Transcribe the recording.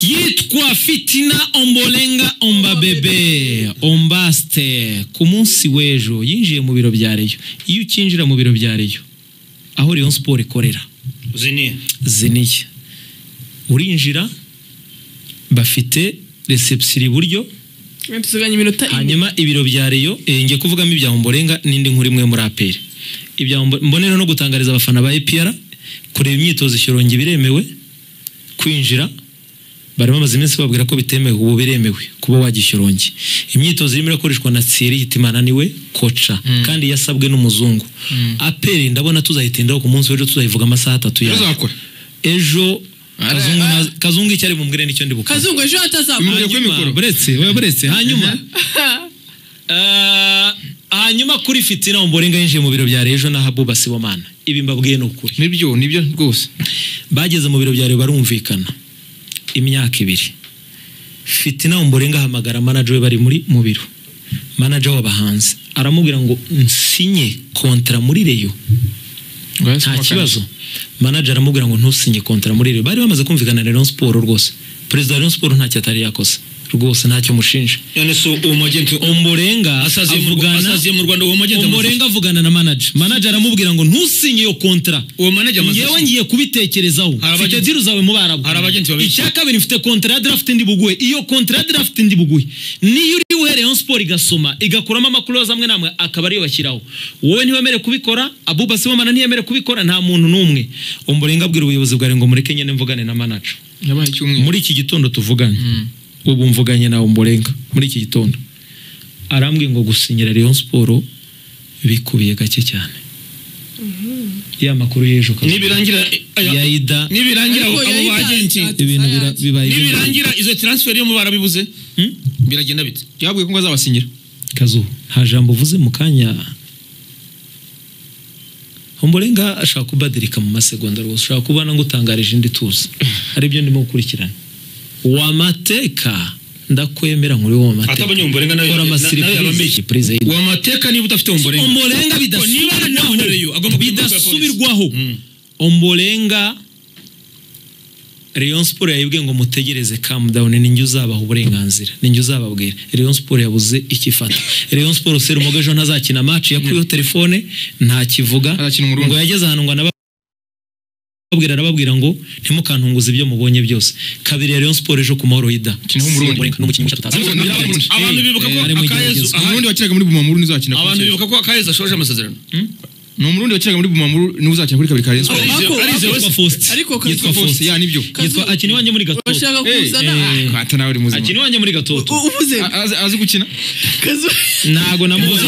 yitwa Fitina Ombolenga Ombabebe Ombaste ku munsi w'ejo yinjiye mu biro bya Rayon. Iyo ukinjira mu biro bya Rayon aho Rayon Sport ikorera ziniye urinjira bafite reception iburyo tuzaganya iminota hanyuma ibiro bya Rayon ngiye kuvugamo ibya Ombolenga n'indi nkuru imwe muri APR. Ibya mbonera no gutangariza abafana ba APR kureba imyitozo Ishyorongi biremewe kwinjira barimo amaze iminsi babwira ko bitemewe ubu biremewe kuba wagishyorongi. Imyitozo irimo irakoreshwa na Thierry Hitimana niwe kocha kandi yasabwe n'umuzungu. APR ndabona tuzayitindaho ku munsi w'ejo tuzayivuga amasaha 3 ya ejo Kazungu icyari mu mbwire nicyo ndibuka. Kazungu ejo atazakora buretse hanyuma kuri Fitina Ombolenga yinjiye mu biro bya Rayon na Habuba Sibomana. Ibi mbabwiye n'ukuri nibyo rwose bageze mu biro bya Rayon barumvikana imyaka 2. Fitina Ombolenga hamagara manager we bari mu biro, manager w'abahanzi aramubwira ngo nsinye kontra muri Rayon. Nta kibazo. Manager aramubwira ngo ntusinye kontra muri Rayon. Bari bamaze kumvikana na Rayon Sport rwose. President wa Rayon Sport ntacyo atari yakoze rwose, ntacyo mushinja. None so umagenti Ombolenga asaziye mu Rwanda, uwo magenti Ombolenga avugana na manager aramubwira ngo ntusinye iyo kontra. Uwo manager yewe ngiye kubitekerezaho mfite diru zawe mu Barabu. Icyaka biri mfite kontra ya draft ndi buguhe. Iyo kontra ya draft ndi buguhe niyo uri uhere Rayon Sport igasoma igakuramo amakuru amwe namwe akaba ariyo bashyiraho. Wowe ntiwemere kubikora, Abuba Sibomana ntiyemere kubikora, nta muntu numwe. Ombolenga abwira ubuyobozi bwa ngo mureke nyene mvugane na manager. Yabaye cyumwe Muri iki gitondo tuvuganye ubu mvuganye na Ombolenga muri iki gitondo arambwiye ngo gusinyira Rayon Sport bikubiye gake cyane. Ya makuru y'ejo nibirangira yaida nibirangira abo bagenti ibintu bibaye nibirangira izo transfer yo mu Barabibuze biragenda bite? Yabwiye ko ngazabasinyira Kazu nta jambo uvuze mu kanya. Ombolenga ashaka kubadirika mu masegonda rwose, ashaka kubana ngo utangarije indi tuzi ari byo ndimo gukurikirana. Wamateka ndakwemera nkuri wo mateka atabanye Ombolenga nayo yabambiki president wa mateka niba udafite Ombolenga bidasubirwaho. Ombolenga Rayon Sport yayibwiye ngo mutegereze calm down, ninjye uzabaha uburenganzira, ninjye uzababwira. Rayon Sport yabuze ikifata. Rayon Sport Serumoga ejo ntazakina match yakuyeho telefone nta kivuga ngo yageze ahantu ngo arababwira ngo ntimukantunguze ibyo mubonye byose. Kabiri Rayon Sport ejo ku mahoro yida n'umukinnyi tutazi. Abantu bibuka ko Akayezu Umurundi wakinaga muri Bumamuru nizakina. Abantu bibuka ko Akayezu ashoje amasezerano. No Umurundi wakinaga muri Bumamuru ni uzakina kuri kabiri ka Rayon Sport. Ariko yitwa Faust ya nibyo. Yitwa akini wanje muri Gatoto. Bashaka kuzana kwata nawe uri muzima. Akini wanje muri Gatoto. Uvuze azi gukina Kazu ntago namubuze.